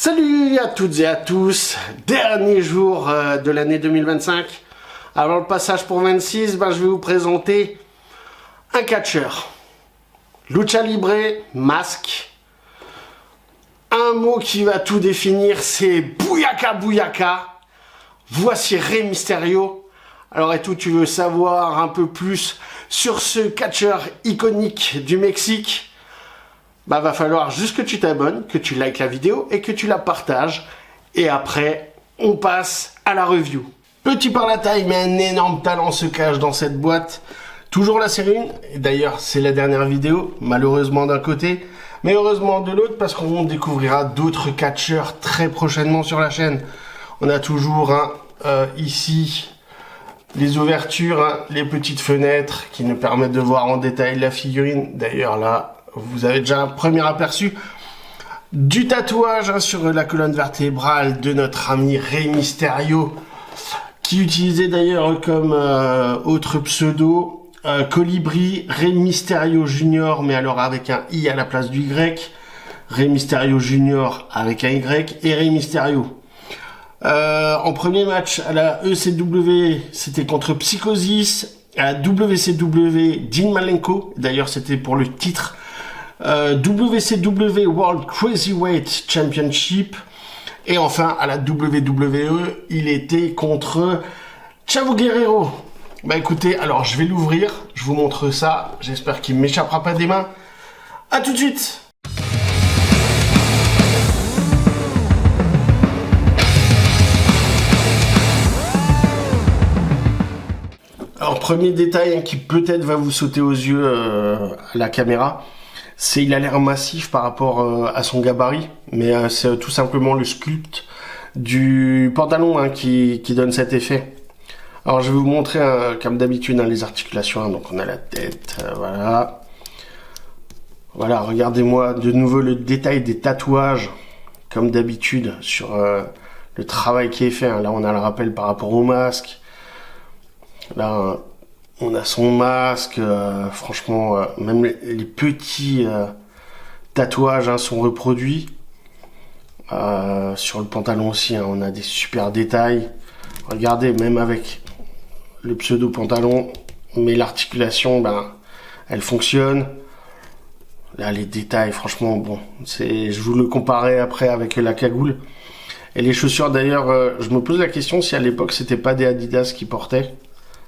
Salut à toutes et à tous, dernier jour de l'année 2025. Avant le passage pour 26, je vais vous présenter un catcheur. Lucha Libre, masque. Un mot qui va tout définir, c'est Bouillaka Bouillaka. Voici Rey Mysterio. Alors et tout, tu veux savoir un peu plus sur ce catcheur iconique du Mexique? Va falloir juste que tu t'abonnes, que tu likes la vidéo et que tu la partages. Et après, on passe à la review. Petit par la taille, mais un énorme talent se cache dans cette boîte. Toujours la série 1. Et d'ailleurs, c'est la dernière vidéo, malheureusement d'un côté, mais heureusement de l'autre, parce qu'on découvrira d'autres catcheurs très prochainement sur la chaîne. On a toujours ici les ouvertures, les petites fenêtres qui nous permettent de voir en détail la figurine. D'ailleurs là, vous avez déjà un premier aperçu du tatouage sur la colonne vertébrale de notre ami Rey Mysterio, qui utilisait d'ailleurs comme autre pseudo Colibri Rey Mysterio Junior, mais alors avec un I à la place du Y, Rey Mysterio Junior avec un Y et Rey Mysterio. En premier match à la ECW, c'était contre Psychosis. À la WCW, Dean Malenko, d'ailleurs c'était pour le titre WCW World Crazyweight Championship. Et enfin à la WWE, il était contre Chavo Guerrero. Écoutez, alors je vais l'ouvrir, je vous montre ça, j'espère qu'il ne m'échappera pas des mains. A tout de suite. Alors premier détail qui peut-être va vous sauter aux yeux à la caméra, c'est il a l'air massif par rapport à son gabarit, mais c'est tout simplement le sculpte du pantalon qui donne cet effet. Alors je vais vous montrer comme d'habitude les articulations, donc on a la tête, voilà. Voilà, regardez-moi de nouveau le détail des tatouages, comme d'habitude sur le travail qui est fait. Là on a le rappel par rapport au masque. Là, on a son masque, franchement, même les petits tatouages sont reproduits. Sur le pantalon aussi, on a des super détails. Regardez, même avec le pseudo pantalon, mais l'articulation, elle fonctionne. Là, les détails, franchement, bon, je vous le comparais après avec la cagoule. Et les chaussures, d'ailleurs, je me pose la question si à l'époque, c'était pas des Adidas qui portaient.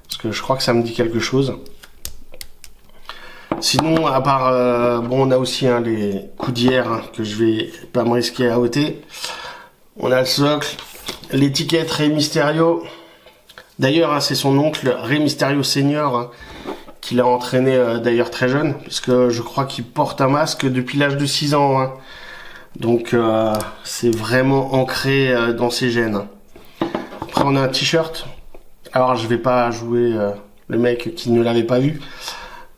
Parce que je crois que ça me dit quelque chose. Sinon, à part... on a aussi les coudières que je vais pas me risquer à ôter. On a le socle, l'étiquette Rey Mysterio. D'ailleurs, c'est son oncle Rey Mysterio Senior qui l'a entraîné d'ailleurs très jeune. Parce que je crois qu'il porte un masque depuis l'âge de 6 ans. Donc, c'est vraiment ancré dans ses gènes. Après, on a un t-shirt. Alors je vais pas jouer le mec qui ne l'avait pas vu.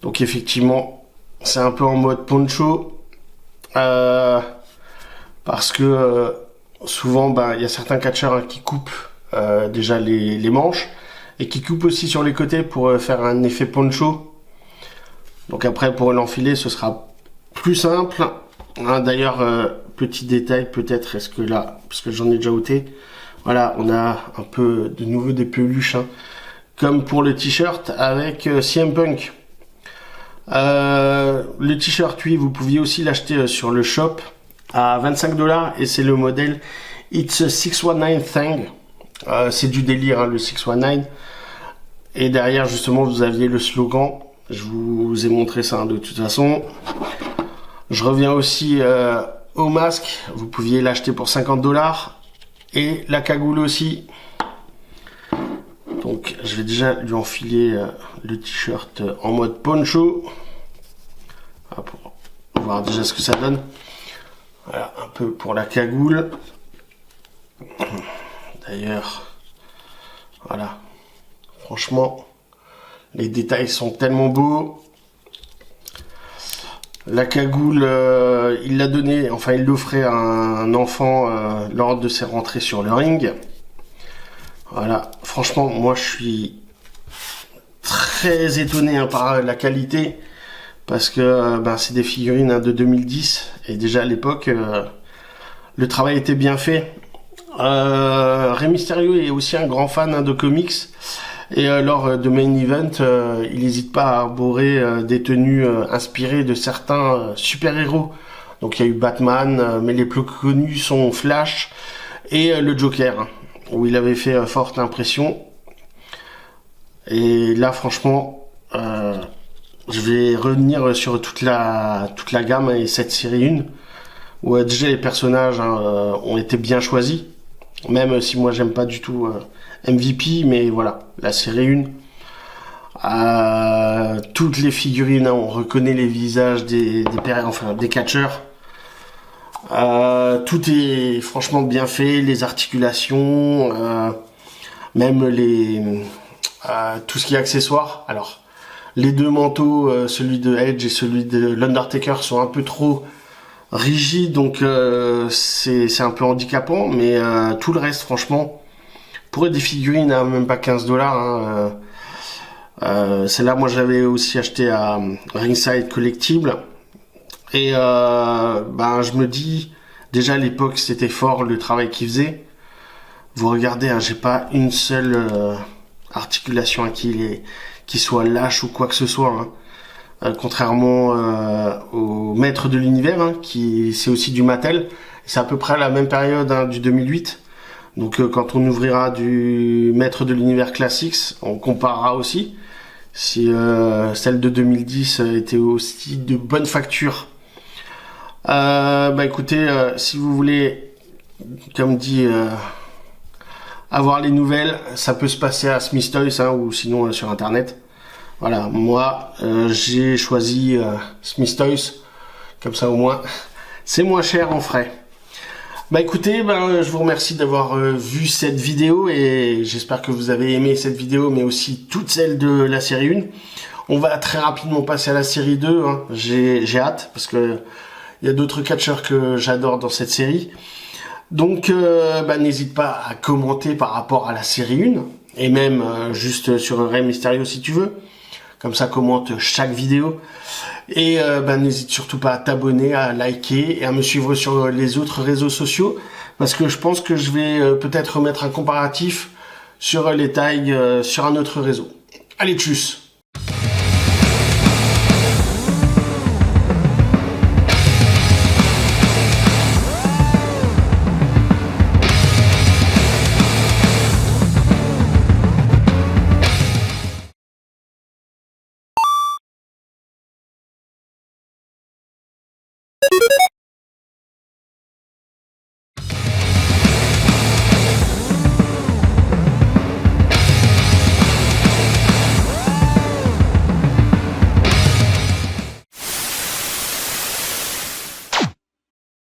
Donc effectivement c'est un peu en mode poncho. Parce que souvent il y a certains catcheurs qui coupent déjà les manches. Et qui coupent aussi sur les côtés pour faire un effet poncho. Donc après pour l'enfiler ce sera plus simple. D'ailleurs petit détail peut-être, est-ce que là, parce que j'en ai déjà ôté. Voilà, on a un peu de nouveau des peluches, comme pour le t-shirt avec CM Punk. Le t-shirt, oui, vous pouviez aussi l'acheter sur le shop à 25$ et c'est le modèle It's a 619 Thing. C'est du délire, le 619. Et derrière, justement, vous aviez le slogan. Je vous ai montré ça de toute façon. Je reviens aussi au masque. Vous pouviez l'acheter pour 50$. Et la cagoule aussi. Donc je vais déjà lui enfiler le t-shirt en mode poncho. Pour voir déjà ce que ça donne. Voilà, un peu pour la cagoule. D'ailleurs, voilà. Franchement, les détails sont tellement beaux. La cagoule, il l'a donné, enfin il l'offrait à un enfant lors de ses rentrées sur le ring. Voilà, franchement, moi je suis très étonné par la qualité, parce que c'est des figurines de 2010, et déjà à l'époque, Le travail était bien fait. Rey Mysterio est aussi un grand fan de comics. Et lors de Main Event, il n'hésite pas à arborer des tenues inspirées de certains super-héros. Donc il y a eu Batman, mais les plus connus sont Flash et le Joker, où il avait fait forte impression. Et là, franchement, je vais revenir sur toute la gamme et cette série 1, où déjà les personnages ont été bien choisis, même si moi j'aime pas du tout MVP, mais voilà, la série 1, toutes les figurines, on reconnaît les visages des catcheurs. Tout est franchement bien fait, les articulations, même tout ce qui est accessoires. Alors, les deux manteaux, celui de Edge et celui de l'Undertaker, sont un peu trop rigides, donc c'est un peu handicapant, mais tout le reste, franchement, pour des figurines à même pas 15$, celle-là, moi, je l'avais aussi acheté à Ringside Collectible. Et je me dis, déjà à l'époque, c'était fort le travail qu'il faisait. Vous regardez, j'ai pas une seule articulation qui soit lâche ou quoi que ce soit. Contrairement au Maître de l'Univers, qui c'est aussi du Mattel. C'est à peu près la même période du 2008. Donc quand on ouvrira du Maître de l'Univers Classics, on comparera aussi. Si celle de 2010 était aussi de bonne facture. Écoutez, si vous voulez, comme dit, avoir les nouvelles, ça peut se passer à Smith Toys ou sinon sur internet. Voilà, moi j'ai choisi Smith Toys, comme ça au moins c'est moins cher en frais. Écoutez, je vous remercie d'avoir vu cette vidéo et j'espère que vous avez aimé cette vidéo, mais aussi toutes celles de la série 1. On va très rapidement passer à la série 2, j'ai hâte parce que il y a d'autres catcheurs que j'adore dans cette série. Donc n'hésite pas à commenter par rapport à la série 1 et même juste sur Rey Mysterio si tu veux. Comme ça, commente chaque vidéo. Et n'hésite surtout pas à t'abonner, à liker et à me suivre sur les autres réseaux sociaux. Parce que je pense que je vais peut-être remettre un comparatif sur les tailles sur un autre réseau. Allez, tchuss!